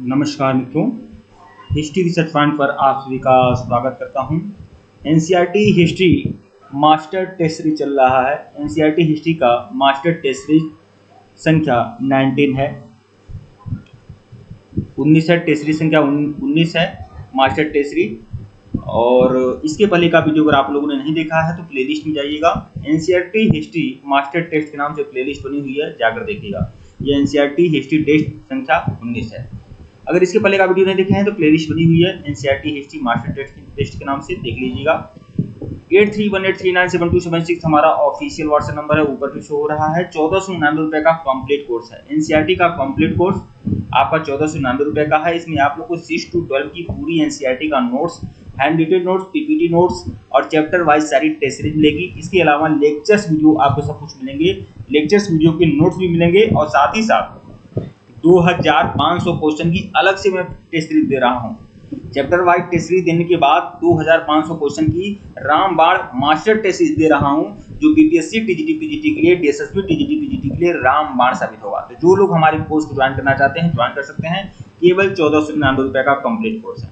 नमस्कार मित्रों, history research point पर आप सभी का स्वागत करता हूं। NCERT history master test series चल रहा है। एनसीईआरटी हिस्ट्री का मास्टर टेस्ट सीरीज संख्या 19 है, 19 है, टेस्ट सीरीज संख्या 19 है मास्टर टेस्ट सीरीज। और इसके पहले का वीडियो अगर आप लोगों ने नहीं देखा है तो प्लेलिस्ट में जाइएगा। एनसीईआरटी हिस्ट्री मास्टर टेस्ट के नाम से प्लेलिस्ट बनी हुई है, जाकर देखिएगा। ये एनसीईआरटी हिस्ट्री टेस्ट संख्या 19 है। अगर इसके पहले का वीडियो नहीं देखे हैं तो प्लेलिस्ट बनी हुई है एनसीईआरटी हिस्ट्री मास्टर टेस्ट के नाम से, देख लीजिएगा। 8318397276 हमारा ऑफिशियल व्हाट्सएप नंबर है, ऊपर भी शो हो रहा है। 1499 रुपए का कंप्लीट कोर्स है। एनसीईआरटी का कंप्लीट कोर्स आपका 1499 रुपए का है। इसमें आप लोग को 6 to 12 की पूरी एनसीईआरटी का notes, hand retain notes, PPT notes और चैप्टर वाइज सारी टेस्ट सीरीज मिलेगी। इसके अलावा लेक्चर्स वीडियो आपको सब कुछ मिलेंगे, लेक्चर्स वीडियो के नोट्स भी मिलेंगे और साथ ही साथ 2500 क्वेश्चन की अलग से मैं टेस्ट सीरीज दे रहा हूँ। चैप्टर वाइज टेस्ट सीरीज देने के बाद 2500 क्वेश्चन की रामबाण मास्टर टेस्ट सीरीज दे रहा हूँ, जो बीपीएससी, टीजीटी, पीजीटी के लिए, डीएसएसबी, टीजीटी, पीजीटी के लिए रामबाण साबित होगा। तो जो लोग हमारी कोर्स को ज्वाइन करना चाहते हैं ज्वाइन कर सकते हैं। केवल 1499 रुपए का कंप्लीट कोर्स है।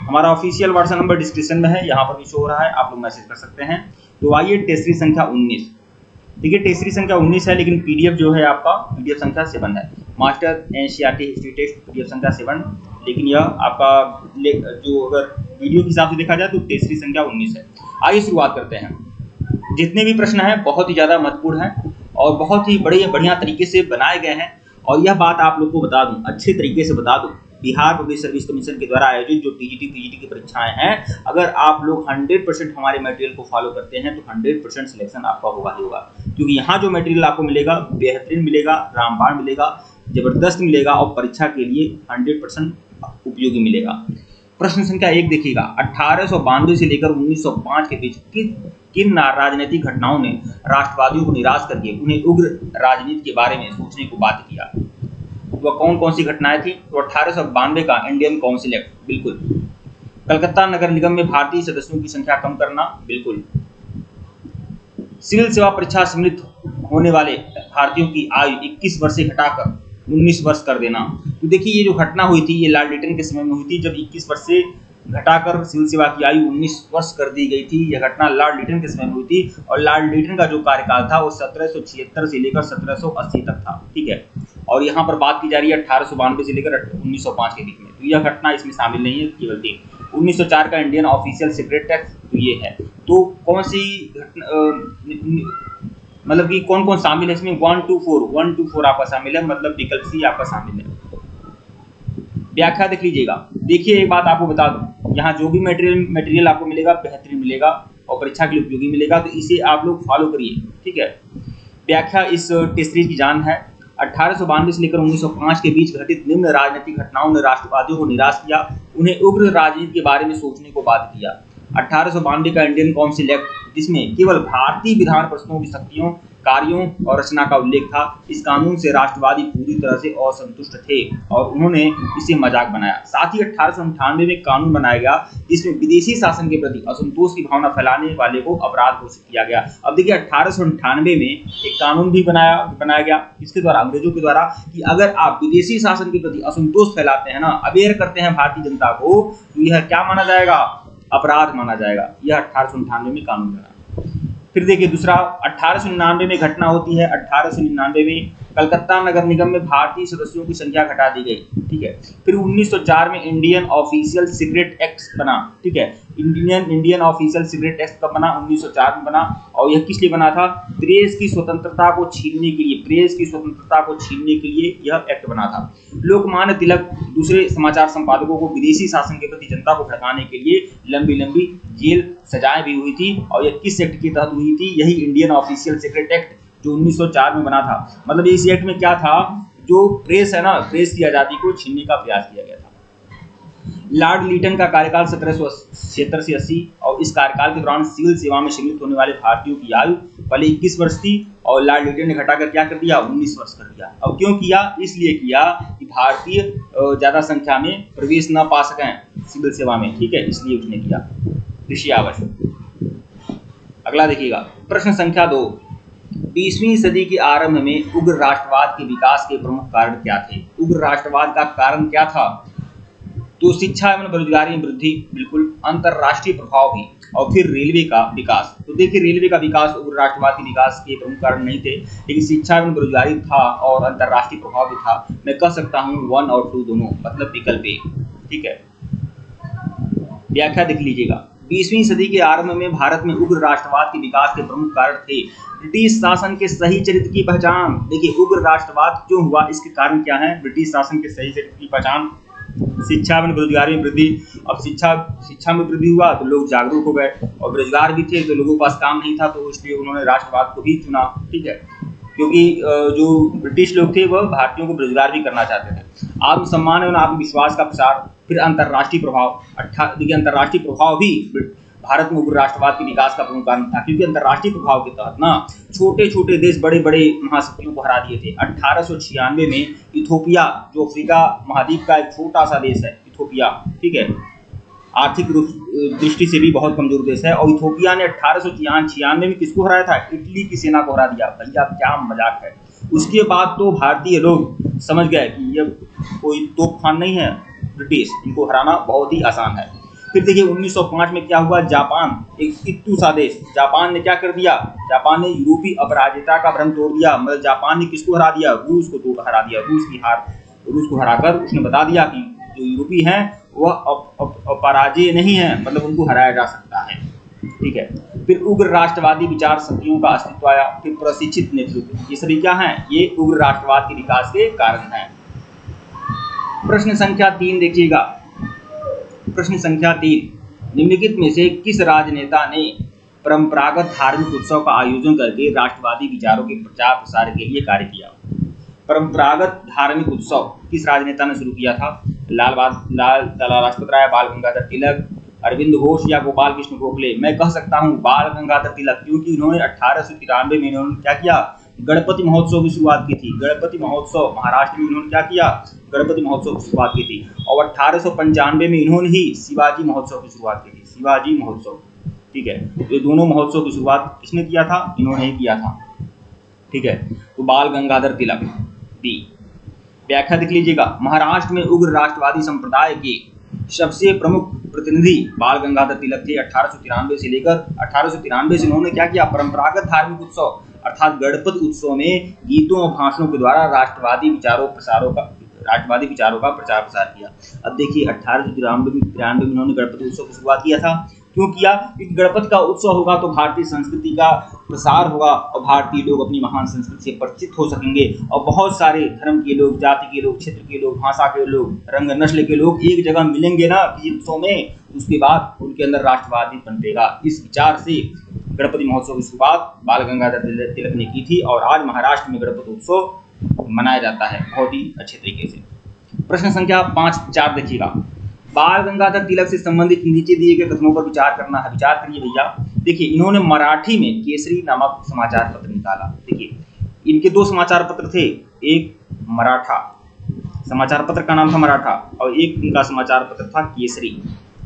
हमारा ऑफिशियल व्हाट्सएप नंबर डिस्क्रिप्शन में है, यहाँ पर भी शो हो रहा है, आप लोग मैसेज कर सकते हैं। तो आइए टेस्ट सीरीज संख्या 19। देखिए टेस्ट सीरीज संख्या 19 है, लेकिन पीडीएफ जो है आपका पीडीएफ संख्या 7 है। Master NCERT history test PDF संख्या 7, लेकिन यह आपका जो अगर वीडियो के हिसाब से देखा जाए तो टेस्ट सीरीज संख्या 19 है। आइए शुरुआत करते हैं। जितने भी प्रश्न हैं बहुत ही ज़्यादा महत्वपूर्ण हैं और बहुत ही बढ़िया तरीके से बनाए गए हैं। और यह बात आप लोग को बता दूं, अच्छे तरीके से बता दूं, बिहार पब्लिक सर्विस कमीशन के द्वारा आयोजित जो टीजीटी, पीजीटी की परीक्षाएं हैं, अगर आप लोग 100% हमारे मटेरियल को फॉलो करते हैं तो 100% सिलेक्शन आपका होगा ही होगा। क्योंकि यहाँ जो मटेरियल आपको मिलेगा बेहतरीन मिलेगा, रामबाण मिलेगा, जबरदस्त मिलेगा और परीक्षा के लिए 100% उपयोगी मिलेगा। प्रश्न संख्या 1 देखिएगा। 1892 से लेकर 1905 के बीच किन राजनीतिक घटनाओं ने राष्ट्रवादियों को निराश करके उन्हें उग्र राजनीति के बारे में सोचने को बाध्य किया? वह कौन कौन सी घटनाएं थी? तो 1892 का इंडियन काउंसिल एक्ट, बिल्कुल। कलकत्ता नगर निगम में भारतीय सदस्यों की संख्या कम करना, बिल्कुल। सिविल सेवा परीक्षा सम्मिलित होने वाले भारतीयों की आयु 21 वर्ष से घटाकर 19 वर्ष कर देना। तो देखिए ये जो घटना हुई थी ये लॉर्ड लिटन के समय में हुई थी, जब 21 वर्ष से घटाकर सिविल सेवा की आयु 19 वर्ष कर दी गई थी। यह घटना लॉर्ड लिटन के समय में हुई थी और लॉर्ड लिटन का जो कार्यकाल था वो 1776 से लेकर 1780 तक था, ठीक है। और यहाँ पर बात की जा रही है 1892 से लेकर 1905 के बीच में। तो यह घटना इसमें शामिल नहीं है, केवल 3। 1904 का इंडियन ऑफिशियल सीक्रेट टैक्स, तो ये है। तो कौन सी मतलब कि कौन कौन शामिल है इसमें? 1 to 4 आपका शामिल है, मतलब विकल्प सी आपका शामिल है। व्याख्या देख लीजिएगा। देखिए एक बात आपको बता दूं, यहाँ जो भी मटेरियल आपको मिलेगा बेहतरीन मिलेगा और परीक्षा के लिए उपयोगी मिलेगा, तो इसे आप लोग फॉलो करिए, ठीक है। व्याख्या इस टेस्ट सीरीज की जान है। 1892 से लेकर 1905 के बीच घटित निम्न राजनीतिक घटनाओं ने राष्ट्रवादियों को निराश किया, उन्हें उग्र राजनीति के बारे में सोचने को बाध्य किया। 1892 का इंडियन काउंसिल एक्ट, जिसमें केवल भारतीय विधान परिषदों की शक्तियों, कार्यों और रचना का उल्लेख था, इस कानून से राष्ट्रवादी पूरी तरह से असंतुष्ट थे और उन्होंने इसे मजाक बनाया। साथ ही 1898 में कानून बनाया गया जिसमें विदेशी शासन के प्रति असंतोष की भावना फैलाने वाले को अपराध घोषित किया गया। अब देखिए 1898 में एक कानून भी बनाया गया, इसके द्वारा, अंग्रेजों के द्वारा, कि अगर आप विदेशी शासन के प्रति असंतोष फैलाते हैं ना, अवेयर करते हैं भारतीय जनता को, तो यह क्या माना जाएगा? अपराध माना जाएगा। यह 1898 में कानून बना। फिर देखिए दूसरा, 1899 में घटना होती है। 1899 में कलकत्ता नगर निगम में भारतीय सदस्यों की संख्या घटा दी गई, ठीक है। फिर 1904 में इंडियन ऑफिशियल सीक्रेट एक्ट बना, ठीक है। इंडियन ऑफिशियल सीक्रेट एक्ट कब बना? 1904 में बना। और यह किस लिए बना था? प्रेस की स्वतंत्रता को छीनने के लिए, प्रेस की स्वतंत्रता को छीनने के लिए यह एक्ट बना था। लोकमान्य तिलक दूसरे समाचार संपादकों को विदेशी शासन के प्रति जनता को भड़काने के लिए लंबी लंबी जेल सजाएं भी हुई थी। और यह किस एक्ट के तहत हुई थी? यही इंडियन ऑफिशियल सीक्रेट एक्ट जो 1904 में बना था। मतलब इस एक्ट में क्या था? जो प्रेस है ना, प्रेस की आजादी को छीनने का प्रयास किया गया था। लॉर्ड लिटन का कार्यकाल 1776 से 80, और इस कार्यकाल के दौरान सिविल सेवा में सम्मिलित होने वाले भारतीयों की आयु पहले 21 वर्ष थी और लॉर्ड लिटन ने घटाकर क्या कर दिया? 19 वर्ष कर दिया। अब क्यों किया? इसलिए किया कि भारतीय ज्यादा संख्या में प्रवेश न पा सकें सिविल सेवा में, ठीक है, इसलिए उसने किया। ऋषि आवश्यक। अगला देखिएगा प्रश्न संख्या 2। 20वीं सदी के आरंभ में उग्र राष्ट्रवाद के विकास के प्रमुख कारण क्या थे? उग्र राष्ट्रवाद का कारण क्या था? तो शिक्षा एवं बेरोजगारी में वृद्धि, बिल्कुल, अंतरराष्ट्रीय प्रभाव भी, और फिर रेलवे का विकास। तो देखिए, रेलवे का विकास उग्र राष्ट्रवाद के विकास के प्रमुख कारण नहीं थे, लेकिन शिक्षा एवं बेरोजगारी था और अंतरराष्ट्रीय प्रभाव भी था। मैं कह सकता हूँ 1 और 2 दोनों, मतलब विकल्प ए। ठीक है, व्याख्या देख लीजिएगा। 20वीं सदी के आरंभ में भारत में उग्र राष्ट्रवाद के विकास के प्रमुख कारण थे ब्रिटिश शासन के सही चरित्र की पहचान। देखिए, उग्र राष्ट्रवाद क्यों हुआ, इसके कारण क्या है? ब्रिटिश शासन के सही चरित्र की पहचान, शिक्षा में बेरोजगारी में वृद्धि। अब शिक्षा में वृद्धि हुआ तो लोग जागरूक हो गए, और बेरोजगार भी थे तो लोगों के पास काम नहीं था, तो इसलिए उन्होंने राष्ट्रवाद को भी चुना। ठीक है, क्योंकि जो ब्रिटिश लोग थे वह भारतीयों को बेरोजगार भी करना चाहते थे। आत्मसम्मान एवं आत्मविश्वास का प्रसार, फिर अंतरराष्ट्रीय प्रभाव। देखिए, अंतरराष्ट्रीय प्रभाव भी भारत में उग्र राष्ट्रवाद के विकास का प्रमुख कारण था, क्योंकि अंतरराष्ट्रीय प्रभाव के तहत ना छोटे छोटे देश बड़े बड़े महाशक्तियों को हरा दिए थे। 1896 में इथोपिया, जो अफ्रीका महाद्वीप का एक छोटा सा देश है, इथोपिया, ठीक है, आर्थिक दृष्टि से भी बहुत कमजोर देश है, और इथोपिया ने 1896 में किसको हराया था? इटली की सेना को हरा दिया। भैया क्या मजाक है। उसके बाद तो भारतीय लोग समझ गए कि ये कोई तोपखान नहीं है, ब्रिटिश, इनको हराना बहुत ही आसान है। फिर देखिए 1905 में क्या हुआ? जापान, एक इत्तू सा देश, जापान ने क्या कर दिया? जापान ने यूरोपीय अपराजिता का भ्रम तोड़ दिया। मतलब जापान ने किसको हरा दिया? रूस को हरा दिया। रूस को हराकर उसने बता दिया कि जो यूरोपीय हैं वह अपराजय नहीं है, मतलब उनको हराया जा सकता है। ठीक है, फिर उग्र राष्ट्रवादी विचार शक्तियों का अस्तित्व आया, फिर प्रशिक्षित नेतृत्व, ये सभी क्या हैं? ये उग्र राष्ट्रवाद के विकास के कारण हैं। प्रश्न संख्या 3 देखिएगा। प्रश्न संख्या 3, निम्नलिखित में से किस राजनेता ने परंपरागत धार्मिक उत्सव का आयोजन करके राष्ट्रवादी विचारों के प्रचार प्रसार के लिए कार्य किया? परंपरागत धार्मिक उत्सव किस राजनेता ने शुरू किया था? लाला लाजपत राय, बाल गंगाधर तिलक, अरविंद घोष या गोपाल कृष्ण गोखले? मैं कह सकता हूँ बाल गंगाधर तिलक, क्योंकि इन्होंने 1893 में इन्होंने क्या किया? गणपति महोत्सव की शुरुआत की थी। गणपति महोत्सव महाराष्ट्र में इन्होंने क्या किया? गणपति महोत्सव की शुरुआत की थी। और 1895 में इन्होंने ही शिवाजी महोत्सव की शुरुआत की थी। शिवाजी महोत्सव, ठीक है, ये दोनों महोत्सव की शुरुआत किसने किया था? इन्होंने ही किया था। ठीक है, तो बाल गंगाधर तिलक, बी। व्याख्या देख लीजिएगा। महाराष्ट्र में उग्र राष्ट्रवादी संप्रदाय के सबसे प्रमुख प्रतिनिधि बाल गंगाधर तिलक थे। 1893 से लेकर 1893 से इन्होंने क्या किया? परंपरागत धार्मिक उत्सव अर्थात गणपति उत्सव में गीतों और भाषणों के द्वारा राष्ट्रवादी विचारों का प्रचार प्रसार किया। अब देखिए 1893 में इन्होंने गणपति उत्सव की शुरुआत किया था। क्यों किया? क्योंकि गणपति का उत्सव होगा तो भारतीय संस्कृति का प्रसार होगा और भारतीय लोग अपनी महान संस्कृति से परिचित हो सकेंगे, और बहुत सारे धर्म के लोग, जाति के लोग, क्षेत्र के लोग, भाषा के लोग, रंग नस्ल के लोग एक जगह मिलेंगे ना किसी उत्सव में, उसके बाद उनके अंदर राष्ट्रवादी पनपेगा। इस विचार से गणपति महोत्सव की शुरुआत बाल गंगाधर तिलक ने की थी, और आज महाराष्ट्र में गणपति उत्सव मनाया जाता है बहुत ही अच्छे तरीके से। प्रश्न संख्या 4 देखिएगा। बाल गंगाधर तिलक से संबंधित नीचे दिए गए कथनों पर विचार करना है। विचार करिए भैया। देखिए, इन्होंने मराठी में केसरी नामक समाचार पत्र निकाला। देखिए, इनके 2 समाचार पत्र थे, एक मराठा, समाचार पत्र का नाम था मराठा, और एक इनका समाचार पत्र था केसरी।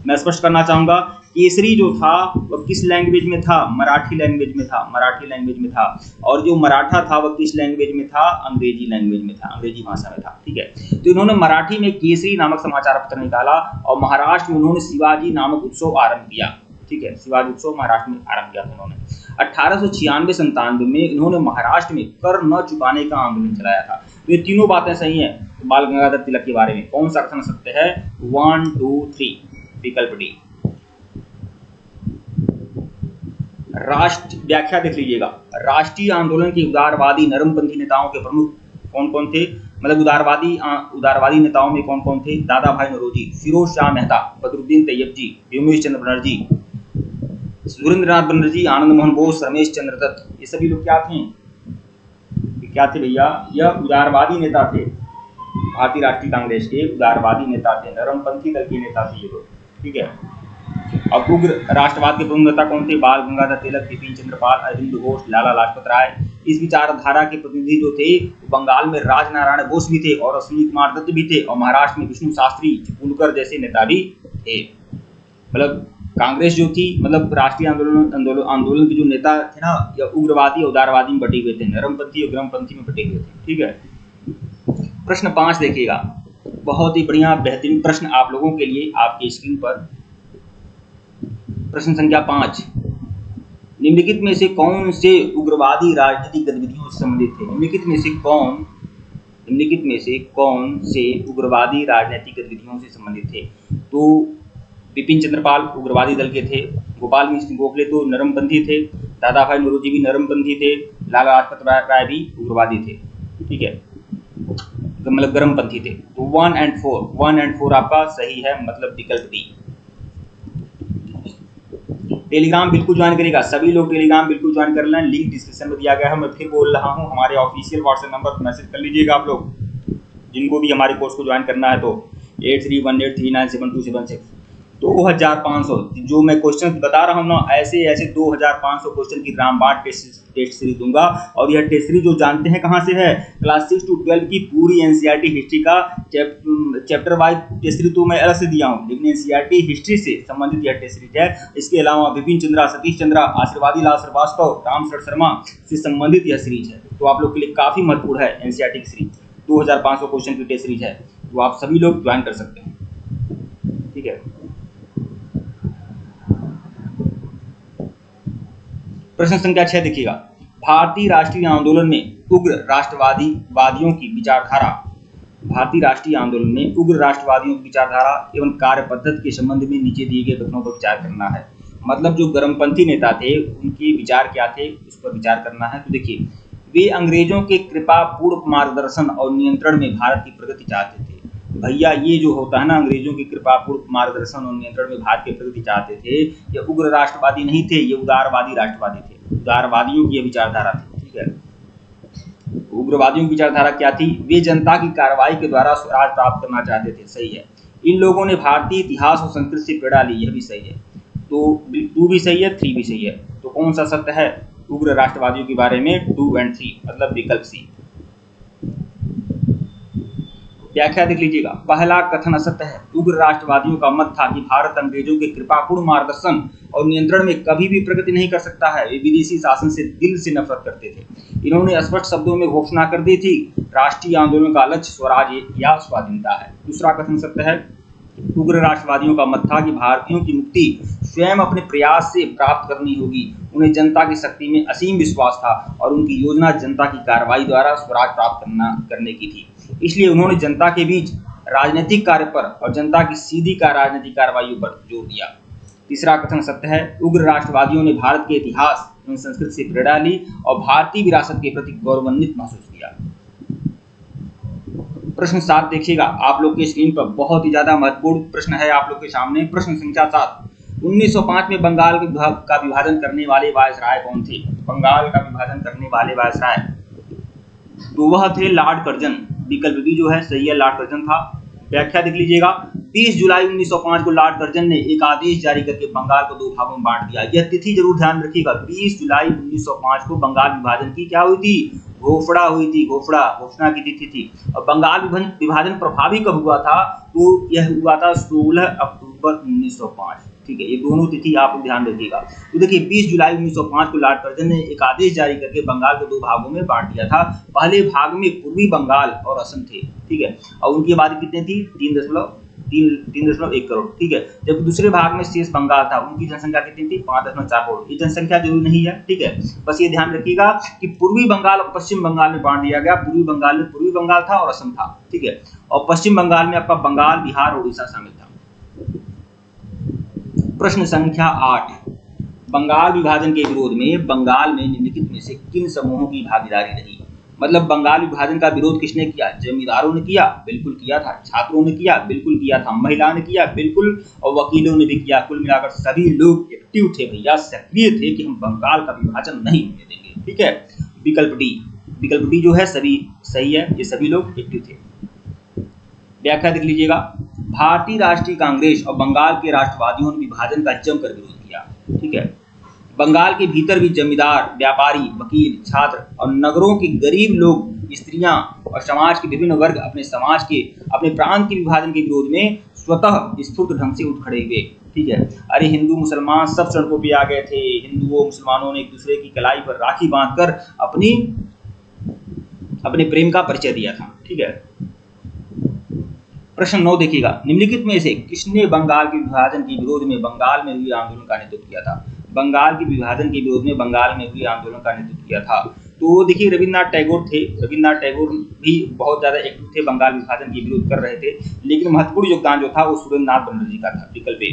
मैं स्पष्ट करना चाहूंगा, केसरी जो था वह किस लैंग्वेज में था? मराठी लैंग्वेज में था, मराठी लैंग्वेज में था। और जो मराठा था वह किस लैंग्वेज में था? अंग्रेजी लैंग्वेज में था, अंग्रेजी भाषा में था। ठीक है, तो इन्होंने मराठी में केसरी नामक समाचार पत्र निकाला, और महाराष्ट्र में उन्होंने शिवाजी नामक उत्सव आरंभ किया। ठीक है, शिवाजी उत्सव महाराष्ट्र में आरंभ किया था उन्होंने। 1896-97 में इन्होंने महाराष्ट्र में कर न चुकाने का आंदोलन चलाया था। तो ये तीनों बातें सही हैं बाल गंगाधर तिलक के बारे में। कौन सा कथन सत्य है? 1, 2, 3, विकल्प डी। व्याख्या देख लीजिएगा। राष्ट्रीय आंदोलन के उदारवादी नरमपंथी नेताओं के प्रमुख कौन कौन थे? मतलब उदारवादी नेताओं में कौन कौन थे? दादा भाई नौरोजी, फिरोज शाह मेहता, बदरुद्दीन तैयबजी, व्योमेश चंद्र बनर्जी, सुरेंद्रनाथ बनर्जी, आनंद मोहन बोस, रमेश चंद्र दत्त, ये सभी लोग क्या थे? क्या थे भैया? यह उदारवादी नेता थे, भारतीय राष्ट्रीय कांग्रेस के उदारवादी नेता थे, नरमपंथी दल के नेता थे ये लोग। ठीक है, अब उग्र राष्ट्रवाद के प्रमुख नेता कौन थे? बाल गंगाधर तिलक, बिपिन चंद्र पाल, अरविंद घोष, लाला लाजपत राय। इस विचारधारा के प्रतिनिधि जो थे बंगाल में राजनारायण बोस भी थे और अश्विनी कुमार दत्त भी थे, और महाराष्ट्र में विष्णु शास्त्री, चिपळूणकर जैसे नेता भी थे। मतलब कांग्रेस जो थी मतलब राष्ट्रीय आंदोलन के जो नेता थे ना, या उग्रवादी उदारवादी में बटे हुए थे, नरमपंथी और गरमपंथी में बटे हुए थे। ठीक है। प्रश्न 5 देखिएगा, बहुत ही बढ़िया बेहतरीन प्रश्न आप लोगों के लिए आपकी स्क्रीन पर। प्रश्न संख्या 5, निम्नलिखित में से कौन से उग्रवादी राजनीतिक गतिविधियों से संबंधित थे? निम्नलिखित में से कौन से उग्रवादी राजनीतिक गतिविधियों से संबंधित थे? तो बिपिन चंद्रपाल उग्रवादी दल के थे, गोपाल मिश्र गोखले तो नरमपंथी थे, दादा भाई नौरोजी भी नरमपंथी थे, लाला लाजपत राय भी उग्रवादी थे। ठीक है, मतलब गरमपंथी थे। तो 1 एंड 4 आपका सही है, मतलब विकल्प डी। टेलीग्राम बिल्कुल ज्वाइन करेगा, सभी लोग टेलीग्राम बिल्कुल ज्वाइन कर लें, लिंक डिस्क्रिप्शन में दिया गया है। मैं फिर बोल रहा हूँ, हमारे ऑफिशियल व्हाट्सएप नंबर पर मैसेज कर लीजिएगा आप लोग, जिनको भी हमारे कोर्स को ज्वाइन करना है तो 8318397276। 2500 जो मैं क्वेश्चन बता रहा हूँ ना, ऐसे 2500 क्वेश्चन की रामबाण टेस्ट सीरीज दूंगा। और यह टेस्ट सीरीज जो जानते हैं कहाँ से है, क्लास 6 to 12 की पूरी एनसीईआरटी हिस्ट्री का चैप्टर वाइज टेस्ट सीरीज तो मैं अलग से दिया हूँ, लेकिन एनसीईआरटी हिस्ट्री से संबंधित यह टेस्ट सीरीज है। इसके अलावा विपिन चंद्रा, सतीश चंद्रा, आशीर्वादी लाल श्रीवास्तव, राम शरण शर्मा से संबंधित यह सीरीज है। तो आप लोग के लिए काफी महत्वपूर्ण है एनसीईआरटी की सीरीज, 2500 क्वेश्चन की टेस्ट सीरीज है, तो आप सभी लोग ज्वाइन कर सकते हैं। ठीक है। प्रश्न संख्या 6 देखिएगा, भारतीय राष्ट्रीय आंदोलन में उग्र राष्ट्रवादियों की विचारधारा, भारतीय राष्ट्रीय आंदोलन में उग्र राष्ट्रवादियों की विचारधारा एवं कार्य पद्धति के संबंध में नीचे दिए गए कथनों पर विचार करना है। मतलब जो गरमपंथी नेता थे उनके विचार क्या थे, उस पर विचार करना है। तो देखिए, वे अंग्रेजों के कृपा पूर्ण मार्गदर्शन और नियंत्रण में भारत की प्रगति चाहते थे। भैया ये जो होता है ना, अंग्रेजों की कृपा पूर्ण मार्गदर्शन और नियंत्रण में भारत की प्रगति चाहते थे, ये उग्र राष्ट्रवादी नहीं थे, ये उदारवादी राष्ट्रवादी थे, उदारवादियों की विचारधारा थी। ठीक है, उग्रवादियों की विचारधारा क्या थी, वे जनता की कार्रवाई के द्वारा स्वराज प्राप्त करना चाहते थे। सही है। इन लोगों ने भारतीय इतिहास और संस्कृति से प्रेरणा ली, यह भी सही है। तो 2 भी सही है, 3 भी सही है। तो कौन सा सत्य है उग्र राष्ट्रवादियों के बारे में? 2 और 3, मतलब विकल्प सी। व्याख्या देख लीजिएगा, पहला कथन असत्य है। उग्र राष्ट्रवादियों का मत था कि भारत अंग्रेजों के कृपापूर्ण मार्गदर्शन और नियंत्रण में कभी भी प्रगति नहीं कर सकता है। वे विदेशी शासन से दिल से नफरत करते थे। इन्होंने स्पष्ट शब्दों में घोषणा कर दी थी, राष्ट्रीय आंदोलन का लक्ष्य स्वराज्य या स्वाधीनता है। दूसरा कथन सत्य है। उग्र राष्ट्रवादियों का मत था कि भारतीयों की मुक्ति स्वयं अपने प्रयास से प्राप्त करनी होगी। उन्हें जनता की शक्ति में असीम विश्वास था और उनकी योजना जनता की कार्रवाई द्वारा स्वराज प्राप्त करने की थी। इसलिए उन्होंने जनता के बीच राजनीतिक कार्य पर और जनता की सीधी राजनीतिक कार्रवाइयों पर जोर दिया। तीसरा कथन सत्य है। उग्र राष्ट्रवादियों ने भारत के इतिहास एवं संस्कृति से प्रेरणा ली और भारतीय विरासत के प्रति गौरवान्वित महसूस किया। प्रश्न 7 देखिएगा, आप लोग के स्क्रीन पर बहुत ही ज्यादा महत्वपूर्ण प्रश्न है आप लोग के सामने। प्रश्न संख्या 7, 1905 में बंगाल का विभाजन करने वाले वायसराय कौन थे? बंगाल का विभाजन करने वाले वायसराय, तो वह थे लॉर्ड कर्जन। विकल्प बी जो है सही है, लॉर्ड कर्जन था। व्याख्या देख लीजिएगा, 30 जुलाई 1905 को लॉर्ड कर्जन ने एक आदेश जारी करके बंगाल को 2 भागों में बांट दिया। यह तिथि जरूर ध्यान रखिएगा, 20 जुलाई 1905 को बंगाल विभाजन की क्या हुई थी? घोषणा हुई थी। घोषणा की तिथि थी। और बंगाल विभाजन प्रभावी कब हुआ था? तो यह हुआ था 16 अक्टूबर 1905। ठीक है, ये दोनों तिथि आप ध्यान रखिएगा। तो देखिए, 20 जुलाई 1905 को लॉर्ड कर्जन ने एक आदेश जारी करके बंगाल को 2 भागों में बांट दिया था। पहले भाग में पूर्वी बंगाल और असम थे। ठीक है, और उनकी आबादी कितनी थी? 3.1 करोड़। ठीक है, जबकि दूसरे भाग में शेष बंगाल था, उनकी जनसंख्या कितनी थी? 5.4 करोड़। ये जनसंख्या जरूरी नहीं है। ठीक है, बस ये ध्यान रखिएगा कि पूर्वी बंगाल और पश्चिम बंगाल में बांट दिया गया। पूर्वी बंगाल में पूर्वी बंगाल था और असम था। ठीक है, और पश्चिम बंगाल में आपका बंगाल, बिहार और उड़ीसा शामिल था। प्रश्न संख्या 8, बंगाल विभाजन के विरोध में बंगाल में निम्नलिखित में से किन समूहों की भागीदारी रही? मतलब बंगाल विभाजन का विरोध किसने किया? जमींदारों ने किया, बिल्कुल किया था। छात्रों ने किया, बिल्कुल किया था। महिलाओं ने किया, बिल्कुल, और वकीलों ने भी किया। कुल मिलाकर सभी लोग एक्टिव थे भैया, सक्रिय थे कि हम बंगाल का विभाजन नहीं होने देंगे। ठीक है, विकल्प डी जो है सभी सही है, ये सभी लोग एक्टिव थे। व्याख्या देख लीजिएगा, भारतीय राष्ट्रीय कांग्रेस और बंगाल के राष्ट्रवादियों ने विभाजन का जमकर विरोध किया। ठीक है, बंगाल के भीतर भी जमींदार, व्यापारी, वकील, छात्र और नगरों के गरीब लोग, स्त्रियां और समाज के विभिन्न वर्ग अपने प्रांत के विभाजन के विरोध में स्वतः स्फूर्त ढंग से उठ खड़े हुए। ठीक है। अरे हिंदू मुसलमान सब सड़कों पे आ गए थे, हिंदुओं मुसलमानों ने एक दूसरे की कलाई पर राखी बांधकर अपने प्रेम का परिचय दिया था, ठीक है। प्रश्न 9 देखिएगा, निम्नलिखित में से किसने बंगाल के विभाजन के विरोध में बंगाल में हुए आंदोलन का नेतृत्व किया था? बंगाल के विभाजन के विरोध में बंगाल में हुए आंदोलन का नेतृत्व किया था। तो देखिए रविन्द्रनाथ टैगोर थे। रविन्द्रनाथ टैगोर भी बहुत ज्यादा एक्टिव थे, बंगाल विभाजन के विरोध कर रहे थे, लेकिन महत्वपूर्ण योगदान जो था वो सुरेंद्रनाथ बनर्जी का था। विकल्प ए।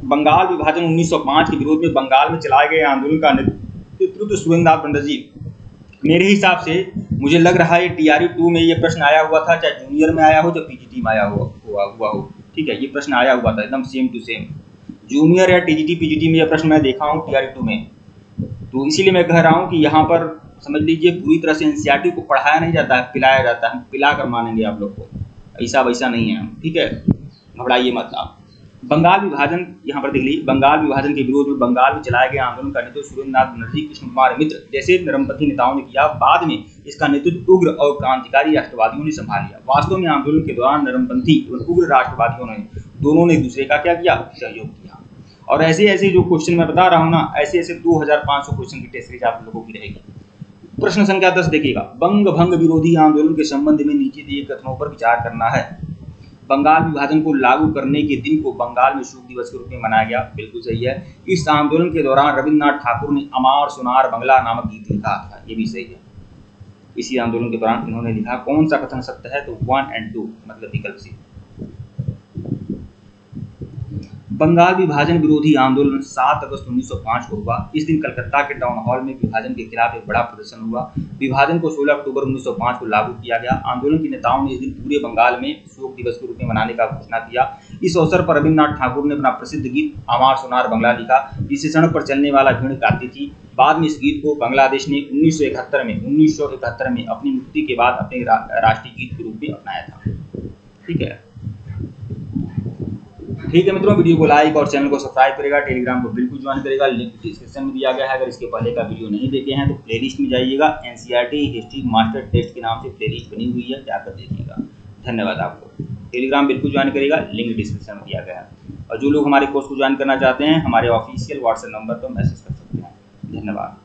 बंगाल विभाजन 1905 के विरोध में बंगाल में चलाए गए आंदोलन का नेतृत्व सुरेंद्रनाथ बनर्जी। मेरे हिसाब से मुझे लग रहा है TRE 2 में ये प्रश्न आया हुआ था, चाहे जूनियर में आया हो चाहे PGT में आया हुआ हो, ठीक है। ये प्रश्न आया हुआ था एकदम सेम टू सेम, जूनियर या TGT PGT में ये प्रश्न मैं देखा हूँ TRE 2 में। तो इसीलिए मैं कह रहा हूँ कि यहाँ पर समझ लीजिए पूरी तरह से NCERT को पढ़ाया नहीं जाता है, पिलाया जाता है। पिला कर मानेंगे आप लोग को, ऐसा वैसा नहीं है, ठीक है, घबराइए मत आप। बंगाल विभाजन यहाँ पर देख लीजिए, बंगाल विभाजन के विरोध में बंगाल में चलाए गए आंदोलन का नेतृत्व सुरेंद्रनाथ बनर्जी, कृष्ण कुमार मित्र जैसे नरमपंथी नेताओं ने किया। बाद में इसका नेतृत्व उग्र और क्रांतिकारी राष्ट्रवादियों ने संभाल लिया। वास्तव में आंदोलन के दौरान नरमपंथी और उग्र राष्ट्रवादियों ने दोनों ने एक दूसरे का क्या किया, सहयोग किया। और ऐसे ऐसे जो क्वेश्चन मैं बता रहा हूँ ना, ऐसे ऐसे 2500 क्वेश्चन की टेस्ट सीरीज आप लोगों की रहेगी। प्रश्न संख्या 10 देखिएगा, बंग भंग विरोधी आंदोलन के संबंध में नीचे दिए कथनों पर विचार करना है। बंगाल विभाजन को लागू करने के दिन को बंगाल में शोक दिवस के रूप में मनाया गया, बिल्कुल सही है। इस आंदोलन के दौरान रविन्द्रनाथ ठाकुर ने अमार सुनार बंगला नामक गीत लिखा था, ये भी सही है। इसी आंदोलन के दौरान इन्होंने लिखा। कौन सा कथन सत्य है? तो 1 और 2 मतलब विकल्प सी। बंगाल विभाजन विरोधी आंदोलन 7 अगस्त 1905 को हुआ। इस दिन कलकत्ता के टाउन हॉल में विभाजन के खिलाफ एक बड़ा प्रदर्शन हुआ। विभाजन को 16 अक्टूबर 1905 को लागू किया गया। आंदोलन के नेताओं ने इस दिन पूरे बंगाल में शोक दिवस के रूप में मनाने का घोषणा किया। इस अवसर पर रविन्द्रनाथ ठाकुर ने अपना प्रसिद्ध गीत अमार सुनार बंगला लिखा, जिसे सड़क पर चलने वाला भीड़ गाती थी। बाद में इस गीत को बांग्लादेश ने 1971 में अपनी मुक्ति के बाद अपने राष्ट्रीय गीत के रूप में अपनाया था, ठीक है। ठीक है मित्रों, वीडियो को लाइक और चैनल को सब्सक्राइब करेगा, टेलीग्राम को बिल्कुल ज्वाइन करेगा, लिंक डिस्क्रिप्शन में दिया गया है। अगर इसके पहले का वीडियो नहीं देखे हैं तो प्लेलिस्ट में जाइएगा, NCERT हिस्ट्री मास्टर टेस्ट के नाम से प्लेलिस्ट बनी हुई है, जाकर देखिएगा। धन्यवाद आपको। टेलीग्राम बिल्कुल ज्वाइन करेगा, लिंक डिस्क्रिप्शन में दिया गया है। और जो लोग हमारे कोर्स को ज्वाइन करना चाहते हैं, हमारे ऑफिशियल व्हाट्सएप नंबर पर मैसेज कर सकते हैं। धन्यवाद।